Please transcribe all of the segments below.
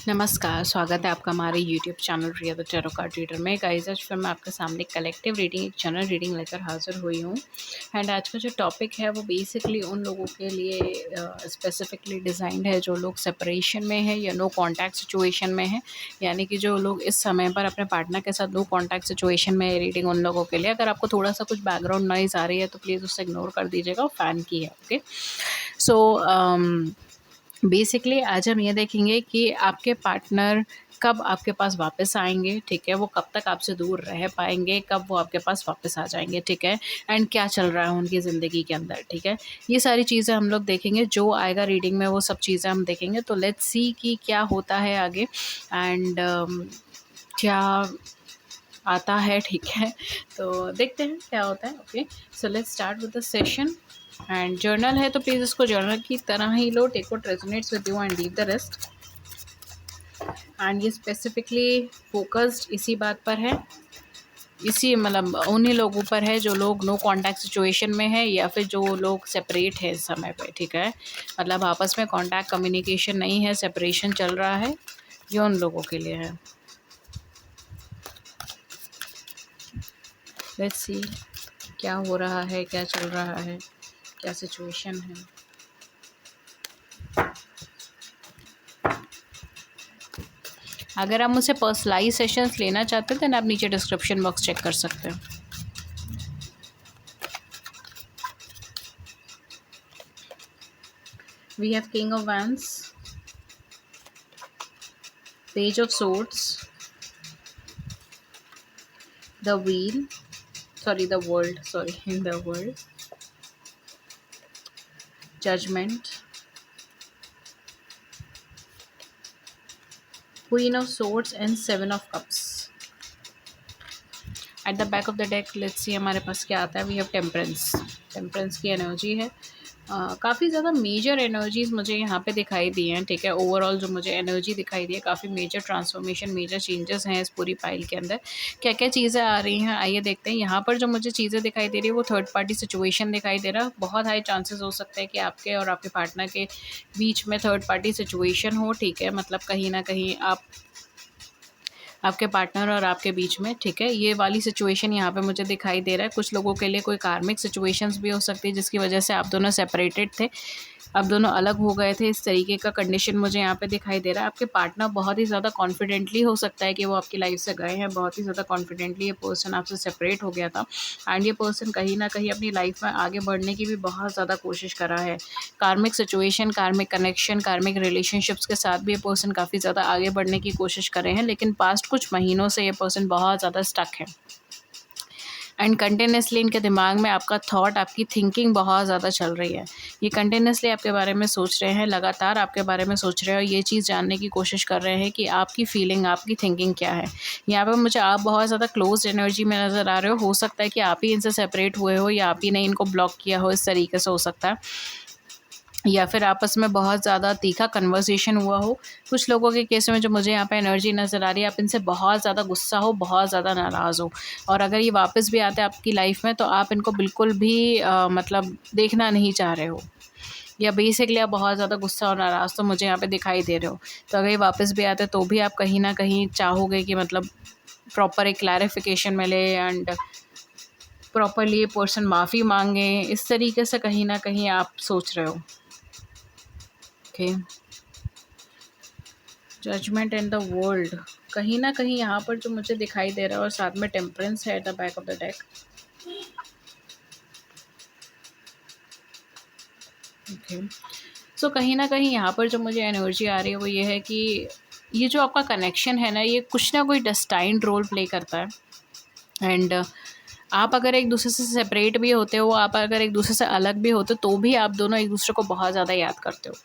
नमस्कार, स्वागत है आपका हमारे YouTube channel Riya the tarot card reader में। गाइस, आज फिर मैं आपके सामने कलेक्टिव रीडिंग, एक जनरल रीडिंग लेकर हाज़िर हुई हूँ। एंड आज का जो टॉपिक है वो बेसिकली उन लोगों के लिए स्पेसिफिकली डिज़ाइंड है जो लोग सेपरेशन में है या नो कॉन्टैक्ट सिचुएशन में है। यानी कि जो लोग इस समय पर अपने पार्टनर के साथ नो कॉन्टैक्ट सिचुएशन में है, रीडिंग उन लोगों के लिए। अगर आपको थोड़ा सा कुछ बैकग्राउंड नॉइज़ आ रही है तो प्लीज़ उसे इग्नोर कर दीजिएगा, फ़ैन की है। ओके, सो बेसिकली आज हम ये देखेंगे कि आपके पार्टनर कब आपके पास वापस आएँगे, ठीक है? वो कब तक आपसे दूर रह पाएँगे, कब वो आपके पास वापस आ जाएँगे, ठीक है? एंड क्या चल रहा है उनकी ज़िंदगी के अंदर, ठीक है? ये सारी चीज़ें हम लोग देखेंगे, जो आएगा रीडिंग में वो सब चीज़ें हम देखेंगे। तो लेट्स सी कि क्या होता है आगे एंड क्या आता है, ठीक है? तो देखते हैं क्या होता है। Okay, so let's start with the session. And journal है तो प्लीज़ इसको जर्नल की तरह ही लो, take what resonates with you and leave the rest. And ये स्पेसिफिकली फोकस्ड इसी बात पर है, इसी मतलब उन्हीं लोगों पर है जो लोग नो कॉन्टैक्ट सिचुएशन में है या फिर जो लोग सेपरेट है इस समय पे, ठीक है? मतलब आपस में कॉन्टैक्ट कम्युनिकेशन नहीं है, सेपरेशन चल रहा है, ये उन लोगों के लिए है। लेट्स सी क्या हो रहा है, क्या चल रहा है, क्या सिचुएशन है। अगर आप मुझसे पर्सनलाइज सेशंस लेना चाहते हैं तो आप नीचे डिस्क्रिप्शन बॉक्स चेक कर सकते हैं। We have king of wands, page of swords, the wheel, the world, judgement, queen of swords and seven of cups. At the back of the deck let's see हमारे पास क्या आता है। We have temperance, temperance की energy है। काफ़ी ज़्यादा major energies मुझे यहाँ पे दिखाई दी हैं, ठीक है? ओवरऑल जो मुझे एनर्जी दिखाई दी है, काफ़ी मेजर ट्रांसफॉर्मेशन, मेजर चेंजेस हैं इस पूरी पाइल के अंदर। क्या क्या चीज़ें आ रही हैं आइए देखते हैं। यहाँ पर जो मुझे चीज़ें दिखाई दे रही है वो थर्ड पार्टी सिचुएशन दिखाई दे रहा है। बहुत हाई चांसेस हो सकते हैं कि आपके और आपके पार्टनर के बीच में थर्ड पार्टी सिचुएशन हो, ठीक है? मतलब कहीं ना कहीं आपके पार्टनर और आपके बीच में, ठीक है? ये वाली सिचुएशन यहाँ पे मुझे दिखाई दे रहा है। कुछ लोगों के लिए कोई कार्मिक सिचुएशंस भी हो सकती है जिसकी वजह से आप दोनों सेपरेटेड थे, आप दोनों अलग हो गए थे, इस तरीके का कंडीशन मुझे यहाँ पे दिखाई दे रहा है। आपके पार्टनर बहुत ही ज़्यादा कॉन्फिडेंटली हो सकता है कि वो आपकी लाइफ से गए हैं, बहुत ही ज़्यादा कॉन्फिडेंटली ये पर्सन आपसे सेपरेट हो गया था। एंड ये पर्सन कहीं ना कहीं अपनी लाइफ में आगे बढ़ने की भी बहुत ज़्यादा कोशिश कर रहा है। कार्मिक सिचुएशन, कार्मिक कनेक्शन, कार्मिक रिलेशनशिप्स के साथ भी ये पर्सन काफ़ी ज़्यादा आगे बढ़ने की कोशिश कर रहे हैं, लेकिन पास्ट कुछ महीनों से ये पर्सन बहुत ज़्यादा स्टक है। एंड कंटिन्यूसली इनके दिमाग में आपका थॉट, आपकी थिंकिंग बहुत ज़्यादा चल रही है। ये कंटिन्यूसली आपके बारे में सोच रहे हैं, लगातार आपके बारे में सोच रहे हैं और ये चीज़ जानने की कोशिश कर रहे हैं कि आपकी फीलिंग, आपकी थिंकिंग क्या है। यहाँ पे मुझे आप बहुत ज़्यादा क्लोज एनर्जी में नज़र आ रहे हो सकता है कि आप ही इनसे सेपरेट हुए हो या आप ही ने इनको ब्लॉक किया हो, इस तरीके से हो सकता है। या फिर आपस में बहुत ज़्यादा तीखा कन्वर्सेशन हुआ हो। कुछ लोगों के केस में जो मुझे यहाँ पे एनर्जी नज़र आ रही है, आप इनसे बहुत ज़्यादा गुस्सा हो, बहुत ज़्यादा नाराज़ हो और अगर ये वापस भी आते हैं आपकी लाइफ में तो आप इनको बिल्कुल भी मतलब देखना नहीं चाह रहे हो, या बेसिकली आप बहुत ज़्यादा गुस्सा और नाराज़ तो मुझे यहाँ पे दिखाई दे रहे हो। तो अगर ये वापस भी आते तो भी आप कहीं ना कहीं चाहोगे कि मतलब प्रॉपर एक क्लैरिफिकेशन मिले एंड प्रॉपरली ये पर्सन माफ़ी मांगे, इस तरीके से कहीं ना कहीं आप सोच रहे हो। Okay, judgement and the world कहीं ना कहीं यहाँ पर जो मुझे दिखाई दे रहा है और साथ में टेम्परेंस है at the back of the deck. Okay, so कहीं ना कहीं यहाँ पर जो मुझे एनर्जी आ रही है वो ये है कि ये जो आपका कनेक्शन है ना, ये कुछ ना कोई डेस्टाइन्ड रोल प्ले करता है। एंड आप अगर एक दूसरे से सेपरेट भी होते हो, आप अगर एक दूसरे से अलग भी होते हो तो भी आप दोनों एक दूसरे को बहुत ज़्यादा याद करते हो,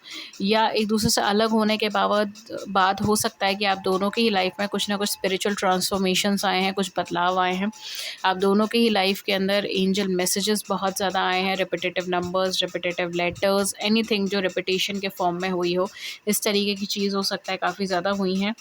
या एक दूसरे से अलग होने के बाद हो सकता है कि आप दोनों की ही लाइफ में कुछ ना कुछ स्पिरिचुअल ट्रांसफॉर्मेशंस आए हैं, कुछ बदलाव आए हैं। आप दोनों की ही लाइफ के अंदर एंजल मैसेजेस बहुत ज़्यादा आए हैं, repetitive numbers, repetitive letters, anything जो रिपीटेशन के फॉर्म में हुई हो, इस तरीके की चीज़ हो सकता है काफ़ी ज़्यादा हुई हैं।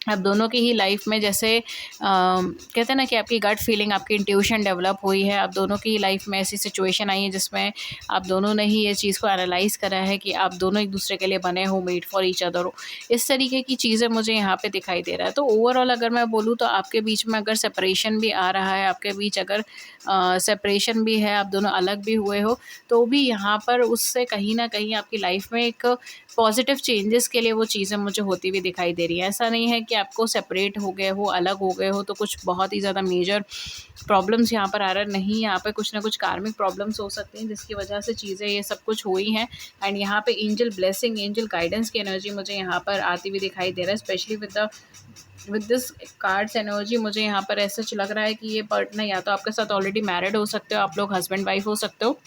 आप दोनों की ही लाइफ में जैसे कहते हैं ना कि आपकी गट फीलिंग, आपकी इंट्यूशन डेवलप हुई है। आप दोनों की लाइफ में ऐसी सिचुएशन आई है जिसमें आप दोनों ने ही ये चीज़ को एनालाइज़ करा है कि आप दोनों एक दूसरे के लिए बने हो, मेड फॉर ईच अदर हो। इस तरीके की चीज़ें मुझे यहाँ पे दिखाई दे रहा है। तो ओवरऑल अगर मैं बोलूँ तो आपके बीच में अगर सेपरेशन भी आ रहा है, आपके बीच अगर सेपरेशन भी है, आप दोनों अलग भी हुए हो, तो भी यहाँ पर उससे कहीं न कहीं आपकी लाइफ में एक पॉजिटिव चेंजेस के लिए वो चीज़ें मुझे होती हुई दिखाई दे रही हैं। ऐसा नहीं है कि आपको सेपरेट हो गए हो, अलग हो गए हो तो कुछ बहुत ही ज़्यादा मेजर प्रॉब्लम्स यहाँ पर आ रहा नहीं। यहाँ पे कुछ ना कुछ कार्मिक प्रॉब्लम्स हो सकती हैं जिसकी वजह से चीज़ें ये सब कुछ हुई हैं। एंड यहाँ पे एंजल ब्लेसिंग, एंजल गाइडेंस की एनर्जी मुझे यहाँ पर आती हुई दिखाई दे रहा है। Specially with this cards energy मुझे यहाँ पर ऐसा लग रहा है कि ये पार्टनर या तो आपके साथ ऑलरेडी मैरिड हो सकते हो, आप लोग हस्बैंड वाइफ हो सकते हो,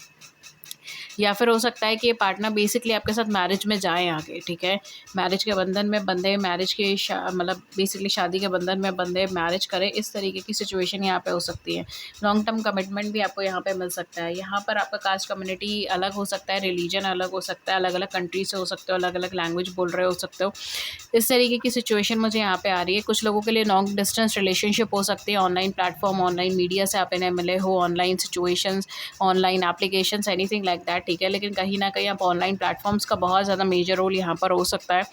या फिर हो सकता है कि ये पार्टनर बेसिकली आपके साथ मैरिज में जाएँ आगे, ठीक है? मैरिज के बंधन में बंधे, मैरिज के मतलब बेसिकली शादी के बंधन में बंधे, मैरिज करें, इस तरीके की सिचुएशन यहाँ पे हो सकती है। लॉन्ग टर्म कमिटमेंट भी आपको यहाँ पे मिल सकता है। यहाँ पर आपका कास्ट कम्युनिटी अलग हो सकता है, रिलीजन अलग हो सकता है, अलग-अलग कंट्री से हो सकते हो, अलग-अलग लैंग्वेज बोल रहे हो सकते हो। इस तरीके की सिचुएशन मुझे यहाँ पे आ रही है। कुछ लोगों के लिए लॉन्ग डिस्टेंस रिलेशनशिप हो सकती है, ऑनलाइन प्लेटफॉर्म, ऑनलाइन मीडिया से आप इन्हें मिले हो, online situations, online applications, anything like that, ठीक है? लेकिन कहीं न कहीं आप ऑनलाइन प्लेटफॉर्म्स का बहुत ज़्यादा मेजर रोल यहाँ पर हो सकता है।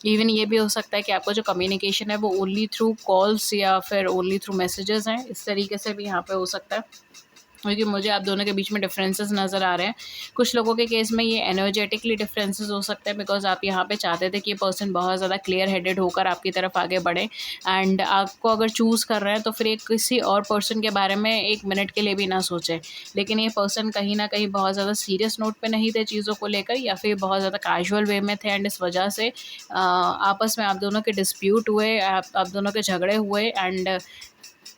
इवन ये भी हो सकता है कि आपका जो कम्युनिकेशन है वो ओनली थ्रू कॉल्स या फिर ओनली थ्रू मैसेजेस हैं, इस तरीके से भी यहाँ पे हो सकता है। क्योंकि मुझे आप दोनों के बीच में डिफरेंसेस नज़र आ रहे हैं। कुछ लोगों के केस में ये एनर्जेटिकली डिफरेंसेस हो सकते हैं, बिकॉज़ आप यहाँ पे चाहते थे कि ये पर्सन बहुत ज़्यादा क्लियर हेडेड होकर आपकी तरफ आगे बढ़े, एंड आपको अगर चूज़ कर रहे हैं तो फिर एक किसी और पर्सन के बारे में 1 मिनट के लिए भी ना सोचें। लेकिन ये पर्सन कहीं न कहीं बहुत ज़्यादा सीरियस नोट पे नहीं थे चीज़ों को लेकर, या फिर बहुत ज़्यादा कैजुअल वे में थे, एंड इस वजह से आपस में आप दोनों के डिस्प्यूट हुए, आप दोनों के झगड़े हुए, and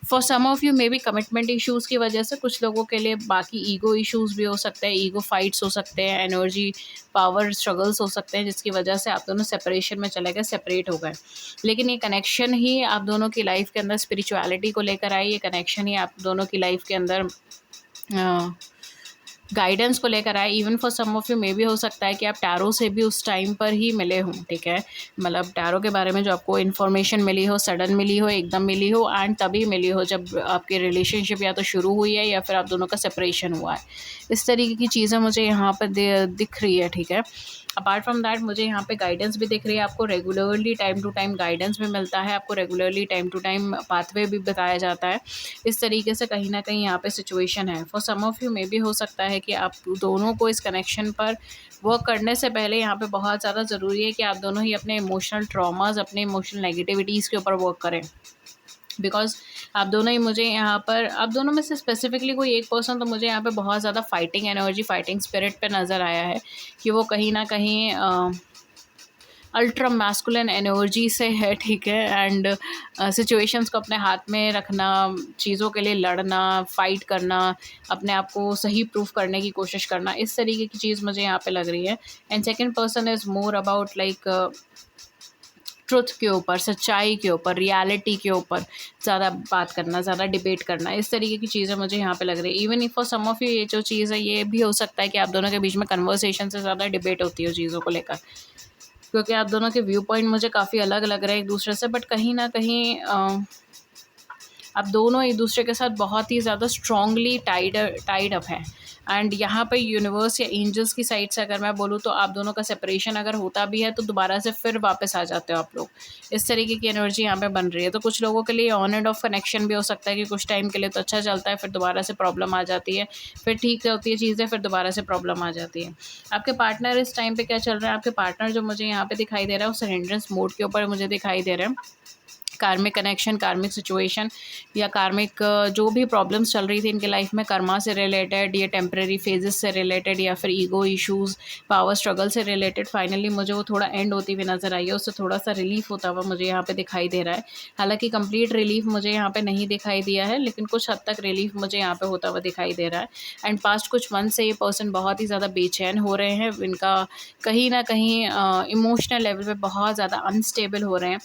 for some of you maybe commitment issues की वजह से, कुछ लोगों के लिए बाकी ईगो इश्यूज़ भी हो सकते हैं, ईगो फाइट्स हो सकते हैं, एनर्जी पावर स्ट्रगल्स हो सकते हैं, जिसकी वजह से आप दोनों सेपरेशन में चले गए, सेपरेट हो गए। लेकिन ये कनेक्शन ही आप दोनों की लाइफ के अंदर स्पिरिचुअलिटी को लेकर आई, ये कनेक्शन ही आप दोनों की लाइफ के अंदर गाइडेंस को लेकर आए। Even for some of you मे भी हो सकता है कि आप टैरो से भी उस टाइम पर ही मिले हों, ठीक है? मतलब टैरो के बारे में जो आपको इन्फॉर्मेशन मिली हो, सडन मिली हो, एकदम मिली हो, एंड तभी मिली हो जब आपकी रिलेशनशिप या तो शुरू हुई है या फिर आप दोनों का सेपरेशन हुआ है। इस तरीके की चीज़ें मुझे यहाँ पर दिख रही है, ठीक है? अपार्ट फ्रॉम दैट मुझे यहाँ पे गाइडेंस भी दिख रही है। आपको regularly time to time guidance भी मिलता है, आपको regularly time to time pathway भी बताया जाता है। इस तरीके से कहीं न कहीं यहाँ पे सिचुएशन है। फॉर सम ऑफ यू मे भी हो सकता है कि आप दोनों को इस कनेक्शन पर वर्क करने से पहले यहाँ पे बहुत ज़्यादा ज़रूरी है कि आप दोनों ही अपने इमोशनल ट्रॉमास, अपने इमोशनल नेगेटिविटीज़ के ऊपर वर्क करें। बिकॉज़ आप दोनों ही मुझे यहाँ पर, आप दोनों में से स्पेसिफिकली कोई एक पर्सन तो मुझे यहाँ पे बहुत ज़्यादा फाइटिंग एनर्जी, फाइटिंग स्पिरिट पे नज़र आया है कि वो कहीं न कहीं अल्ट्रा मैस्कुलिन एनर्जी से है, ठीक है? एंड सिचुएशंस को अपने हाथ में रखना, चीज़ों के लिए लड़ना, फाइट करना, अपने आप को सही प्रूफ करने की कोशिश करना, इस तरीके की चीज़ मुझे यहाँ पे लग रही है। And second person is more about like truth के ऊपर, सच्चाई के ऊपर, रियलिटी के ऊपर ज़्यादा बात करना, ज़्यादा डिबेट करना, इस तरीके की चीज़ें मुझे यहाँ पे लग रही है। Even if for some of you ये जो चीज़ है, ये भी हो सकता है कि आप दोनों के बीच में कन्वर्सेशन से ज़्यादा डिबेट होती हो चीज़ों को लेकर, क्योंकि आप दोनों के व्यू पॉइंट मुझे काफ़ी अलग लग रहे हैं एक दूसरे से, बट कहीं न कहीं आप दोनों एक दूसरे के साथ बहुत ही ज़्यादा स्ट्रॉन्गली टाइड अप हैं। एंड यहाँ पे यूनिवर्स या एंजल्स की साइड से अगर मैं बोलूँ तो आप दोनों का सेपरेशन अगर होता भी है तो दोबारा से फिर वापस आ जाते हो आप लोग। इस तरीके की एनर्जी यहाँ पे बन रही है। तो कुछ लोगों के लिए ऑन एंड ऑफ कनेक्शन भी हो सकता है कि कुछ टाइम के लिए तो अच्छा चलता है, फिर दोबारा से प्रॉब्लम आ जाती है, फिर ठीक होती है चीज़ें, फिर दोबारा से प्रॉब्लम आ जाती है। आपके पार्टनर इस टाइम पे क्या चल रहा है? आपके पार्टनर जो मुझे यहाँ पे दिखाई दे रहा है वो सरेंडरेंस मोड के ऊपर मुझे दिखाई दे रहे हैं। कार्मिक कनेक्शन, कार्मिक सिचुएशन या कार्मिक जो भी प्रॉब्लम्स चल रही थी इनके लाइफ में, कर्मा से रिलेटेड, ये टेम्परेरी फेजेस से रिलेटेड या फिर ईगो इश्यूज़, पावर स्ट्रगल से रिलेटेड, फाइनली मुझे वो थोड़ा एंड होती हुई नज़र आई है, उससे थोड़ा सा रिलीफ होता हुआ मुझे यहाँ पे दिखाई दे रहा है। हालांकि कंप्लीट रिलीफ मुझे यहाँ पे नहीं दिखाई दिया है, लेकिन कुछ हद तक रिलीफ मुझे यहाँ पे होता हुआ दिखाई दे रहा है। एंड पास्ट कुछ मंथ से ये पर्सन बहुत ही ज़्यादा बेचैन हो रहे हैं, इनका कहीं ना कहीं इमोशनल लेवल पे बहुत ज़्यादा अनस्टेबल हो रहे हैं।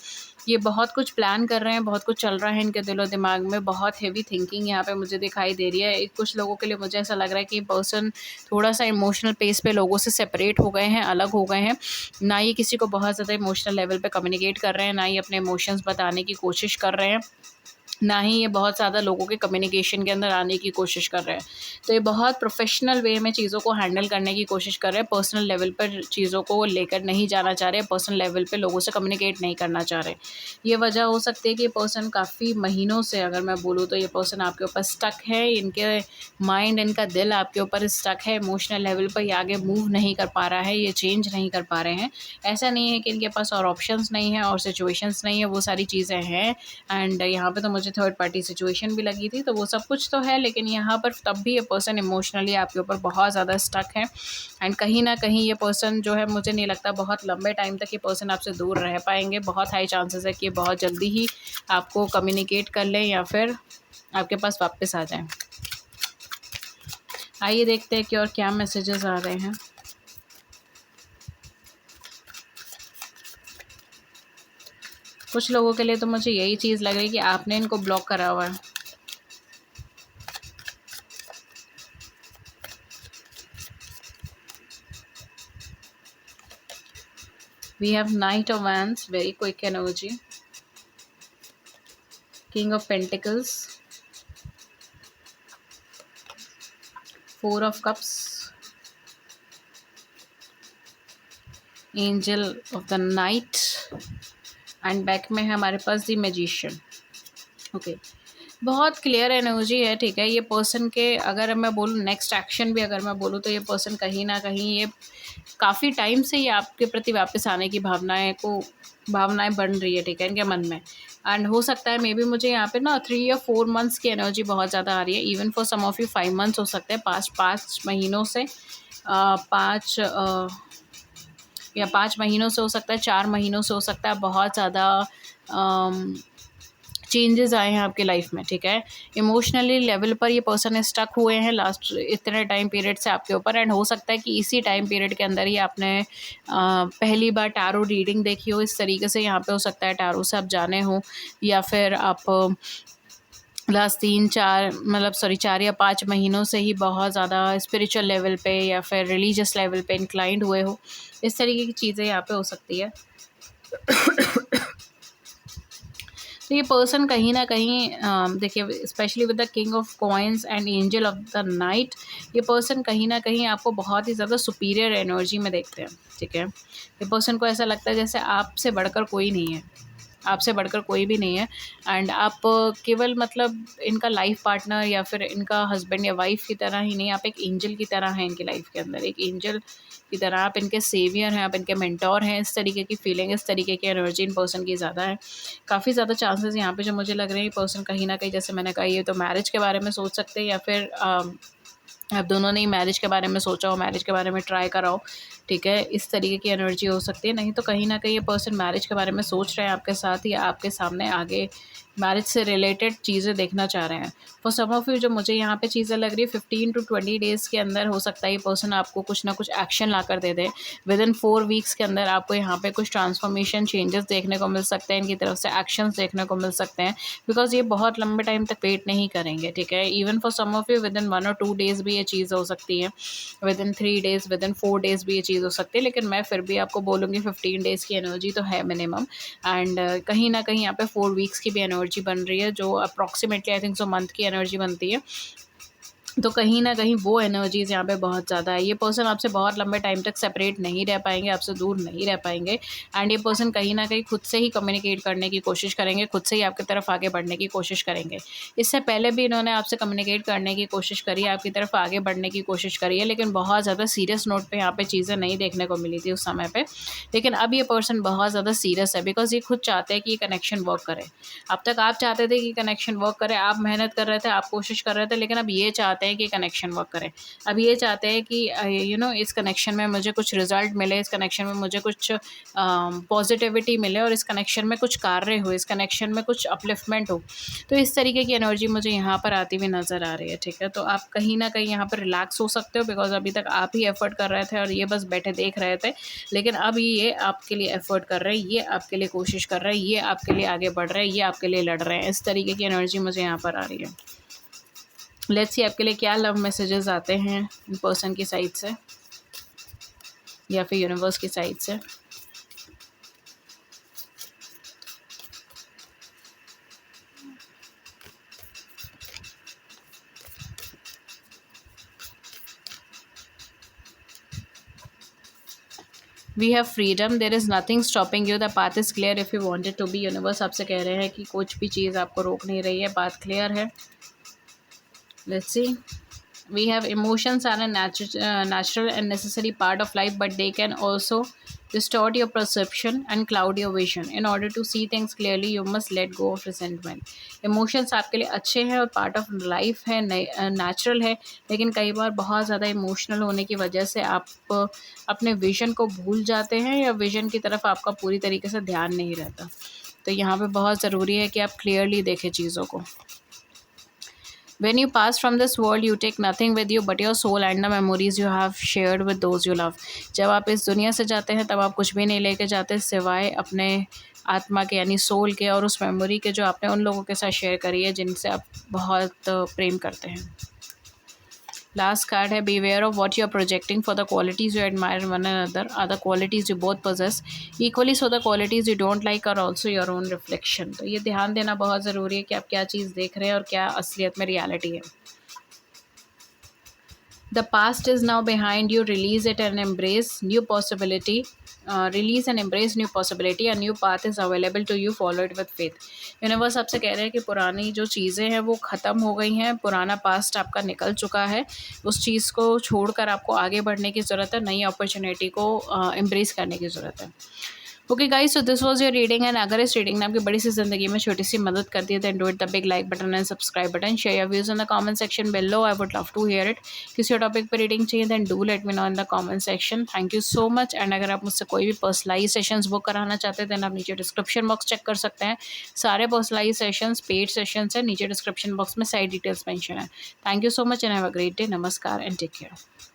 ये बहुत कुछ प्लान कर रहे हैं, बहुत कुछ चल रहा है इनके दिलो-दिमाग में, बहुत हेवी थिंकिंग यहाँ पे मुझे दिखाई दे रही है। कुछ लोगों के लिए मुझे ऐसा लग रहा है कि पर्सन थोड़ा-सा इमोशनल पेस पे लोगों से सेपरेट हो गए हैं, अलग हो गए हैं। ना ही किसी को बहुत ज़्यादा इमोशनल लेवल पे कम्युनिकेट कर रहे हैं, ना ही अपने इमोशंस बताने की कोशिश कर रहे हैं। ना ही ये बहुत ज़्यादा लोगों के कम्युनिकेशन के अंदर आने की कोशिश कर रहे हैं। तो ये बहुत प्रोफ़ेशनल वे में चीज़ों को हैंडल करने की कोशिश कर रहे हैं, पर्सनल लेवल पर चीज़ों को लेकर नहीं जाना चाह रहे, पर्सनल लेवल पे लोगों से कम्युनिकेट नहीं करना चाह रहे। ये वजह हो सकती है कि ये पर्सन काफ़ी महीनों से, अगर मैं बोलूँ तो ये पर्सन आपके ऊपर स्टक है, इनके माइंड, इनका दिल आपके ऊपर स्टक है, इमोशनल लेवल पर ये आगे मूव नहीं कर पा रहा है, ये चेंज नहीं कर पा रहे हैं। ऐसा नहीं है कि इनके पास और ऑप्शंस नहीं है और सिचुएशंस नहीं है, वो सारी चीज़ें हैं। एंड यहाँ पे तो मुझे थर्ड पार्टी सिचुएशन भी लगी थी, तो वो सब कुछ तो है, लेकिन यहाँ पर तब भी ये पर्सन इमोशनली आपके ऊपर बहुत ज़्यादा स्टक है। एंड कहीं न कहीं ये पर्सन जो है, मुझे नहीं लगता बहुत लंबे टाइम तक ये पर्सन आपसे दूर रह पाएँगे। बहुत हाई चांसेस है कि ये बहुत जल्दी ही आपको कम्युनिकेट कर लें या फिर आपके पास वापस आ जाएँ। आइए देखते हैं कि और क्या मैसेजेस आ रहे हैं। कुछ लोगों के लिए तो मुझे यही चीज़ लग रही है कि आपने इनको ब्लॉक करा हुआ है। We have Knight of Wands, very quick energy. King of Pentacles, Four of Cups, Angel of the Night, and back में है हमारे पास दी मैजिशियन। ओके, बहुत क्लियर एनर्जी है, ठीक है। ये पर्सन के, अगर मैं बोलूँ नेक्स्ट एक्शन भी अगर मैं बोलूँ, तो ये पर्सन कहीं ना कहीं ये काफ़ी टाइम से ये आपके प्रति वापस आने की भावनाएं बन रही है, ठीक है, इनके मन में। एंड हो सकता है मे बी मुझे यहाँ पे ना 3 या 4 मंथ्स की एनर्जी बहुत ज़्यादा आ रही है। Even for some of you 5 months हो सकते हैं, 5 महीनों से, 5 महीनों से हो सकता है, 4 महीनों से हो सकता है। बहुत ज़्यादा चेंजेस आए हैं आपके लाइफ में, ठीक है। इमोशनली लेवल पर ये पर्सन स्टक हुए हैं लास्ट इतने टाइम पीरियड से आपके ऊपर। एंड हो सकता है कि इसी टाइम पीरियड के अंदर ही आपने पहली बार टैरो रीडिंग देखी हो। इस तरीके से यहाँ पे हो सकता है टैरो से आप जाने हो, या फिर आप लास्ट 4 या 5 महीनों से ही बहुत ज़्यादा स्पिरिचुअल लेवल पे या फिर रिलीजियस लेवल पे इंक्लाइंड हुए हो। इस तरीके की चीज़ें यहाँ पे हो सकती है। तो ये पर्सन कहीं ना कहीं देखिए, specially with the king of coins and angel of the night, ये पर्सन कहीं ना कहीं आपको बहुत ही ज़्यादा सुपीरियर एनर्जी में देखते हैं, ठीक है। ये पर्सन को ऐसा लगता है जैसे आपसे बढ़कर कोई नहीं है, आपसे बढ़कर कोई भी नहीं है। एंड आप केवल मतलब इनका लाइफ पार्टनर या फिर इनका हस्बैंड या वाइफ की तरह ही नहीं, आप एक एंजल की तरह हैं इनकी लाइफ के अंदर, एक एंजल की तरह आप इनके सेवियर हैं, आप इनके मेंटोर हैं। इस तरीके की फीलिंग, इस तरीके की एनर्जी इन पर्सन की ज़्यादा है। काफ़ी ज़्यादा चांसेस यहाँ पे जो मुझे लग रहे हैं, पर्सन कहीं ना कहीं, जैसे मैंने कहा, ये तो मैरिज के बारे में सोच सकते हैं, या फिर आप दोनों ने ही मैरिज के बारे में सोचा हो, मैरिज के बारे में ट्राई करा हो, ठीक है। इस तरीके की एनर्जी हो सकती है। नहीं तो कहीं ना कहीं ये पर्सन मैरिज के बारे में सोच रहे हैं आपके साथ, या आपके सामने आगे मैरिज से रिलेटेड चीज़ें देखना चाह रहे हैं। फॉर सम ऑफ यू जो मुझे यहाँ पे चीज़ें लग रही है, 15 to 20 डेज़ के अंदर हो सकता है ये पर्सन आपको कुछ ना कुछ एक्शन ला कर दे दे। विद इन 4 वीक्स के अंदर आपको यहाँ पे कुछ ट्रांसफॉर्मेशन, चेंजेस देखने को मिल सकते हैं, इनकी तरफ से एक्शंस देखने को मिल सकते हैं। बिकॉज ये बहुत लंबे टाइम तक वेट नहीं करेंगे, ठीक है। Even for some of you within 1 or 2 days भी ये चीज़ हो सकती है, within 3 days, within 4 days भी ये चीज़ हो सकती है। लेकिन मैं फिर भी आपको बोलूँगी 15 डेज़ की एनर्जी तो है मिनिमम। एंड कहीं ना कहीं यहाँ पे 4 वीक्स की भी एनर्जी बन रही है, जो approximately I think so month की एनर्जी बनती है। तो कहीं ना कहीं वो एनर्जीज़ यहाँ पे बहुत ज़्यादा है। ये पर्सन आपसे बहुत लंबे टाइम तक सेपरेट नहीं रह पाएंगे, आपसे दूर नहीं रह पाएंगे। एंड ये पर्सन कहीं ना कहीं खुद से ही कम्युनिकेट करने की कोशिश करेंगे, खुद से ही आपकी तरफ आगे बढ़ने की कोशिश करेंगे। इससे पहले भी इन्होंने आपसे कम्युनिकेट करने की कोशिश करी है, आपकी तरफ आगे बढ़ने की कोशिश करी है, लेकिन बहुत ज़्यादा सीरियस नोट पर यहाँ पर चीज़ें नहीं देखने को मिली थी उस समय पर। लेकिन अब ये पर्सन बहुत ज़्यादा सीरियस है, बिकॉज ये खुद चाहते हैं कि ये कनेक्शन वर्क करे। अब तक आप चाहते थे कि कनेक्शन वर्क करे, आप मेहनत कर रहे थे, आप कोशिश कर रहे थे, लेकिन अब ये चाहते हैं हैं कि कनेक्शन वर्क करे। अब ये चाहते हैं कि इस कनेक्शन में मुझे कुछ रिजल्ट मिले, इस कनेक्शन में मुझे कुछ पॉजिटिविटी मिले और इस कनेक्शन में कुछ कार्य हो, इस कनेक्शन में कुछ अपलिफ्टमेंट हो। तो इस तरीके की एनर्जी मुझे यहाँ पर आती हुई नज़र आ रही है, ठीक है। तो आप कहीं ना कहीं यहाँ पर रिलैक्स हो सकते हो, बिकॉज अभी तक आप ही एफर्ट कर रहे थे और ये बस बैठे देख रहे थे, लेकिन अब ये आपके लिए एफर्ट कर रहे हैं, ये आपके लिए कोशिश कर रहे हैं, ये आपके लिए आगे बढ़ रहे हैं, ये आपके लिए लड़ रहे हैं। इस तरीके की एनर्जी मुझे यहाँ पर आ रही है। लेट्स सी आपके लिए क्या लव मैसेजेस आते हैं पर्सन की साइड से या फिर यूनिवर्स की साइड से। We have freedom, there is nothing stopping you, the path is clear if you wanted to be. Universe आपसे कह रहे हैं कि कुछ भी चीज़ आपको रोक नहीं रही है, पाथ क्लियर है। Let's see, we have emotions are a natural and necessary part of life, but they can also distort your perception and cloud your vision. In order to see things clearly, you must let go of resentment. Emotions आपके लिए अच्छे हैं और part of life है, natural है, लेकिन कई बार बहुत ज़्यादा इमोशनल होने की वजह से आप अपने विजन को भूल जाते हैं या विजन की तरफ आपका पूरी तरीके से ध्यान नहीं रहता। तो यहाँ पे बहुत ज़रूरी है कि आप क्लियरली देखें चीज़ों को। When you pass from this world, you take nothing with you but your soul and the memories you have shared with those you love. जब आप इस दुनिया से जाते हैं तब आप कुछ भी नहीं लेके जाते सिवाय अपने आत्मा के यानी सोल के और उस मेमोरी के जो आपने उन लोगों के साथ शेयर करी है जिनसे आप बहुत प्रेम करते हैं। लास्ट कार्ड है, beware of what you are projecting, for the qualities you admire in one another are the qualities you both possess equally, so the qualities you don't like are also your own reflection. तो ये ध्यान देना बहुत ज़रूरी है कि आप क्या चीज़ देख रहे हैं और क्या असलियत में रियलिटी है। The past is now behind you. Release it and embrace new possibility. Release and embrace new possibility. A new path is available to you. Follow it with faith. Universe आपसे कह रहे हैं कि पुरानी जो चीज़ें हैं वो ख़त्म हो गई हैं, पुराना पास्ट आपका निकल चुका है, उस चीज़ को छोड़कर आपको आगे बढ़ने की ज़रूरत है, नई अपॉर्चुनिटी को एम्ब्रेस करने की ज़रूरत है। Okay guys, so this was your reading and अगर इस रीडिंग ने आपकी बड़ी सी ज़िंदगी में छोटी सी मदद कर दी है, then do it the big like button and subscribe button, share your views in the comment section below, I would love to hear it. किसी और टॉपिक पे रीडिंग चाहिए then do let me know in the comment section. Thank you so much. And अगर आप मुझसे कोई भी personalise sessions book कराना चाहते हैं देन आप नीचे डिस्क्रिप्शन बॉक्स चेक कर सकते हैं, सारे पर्सनलाइज सेशंस पेड सेशंस है, नीचे डिस्क्रिप्शन बॉक्स में सारी डिटेल्स मेंशन है। Thank you so much and have a great day. नमस्कार एंड टेक केयर।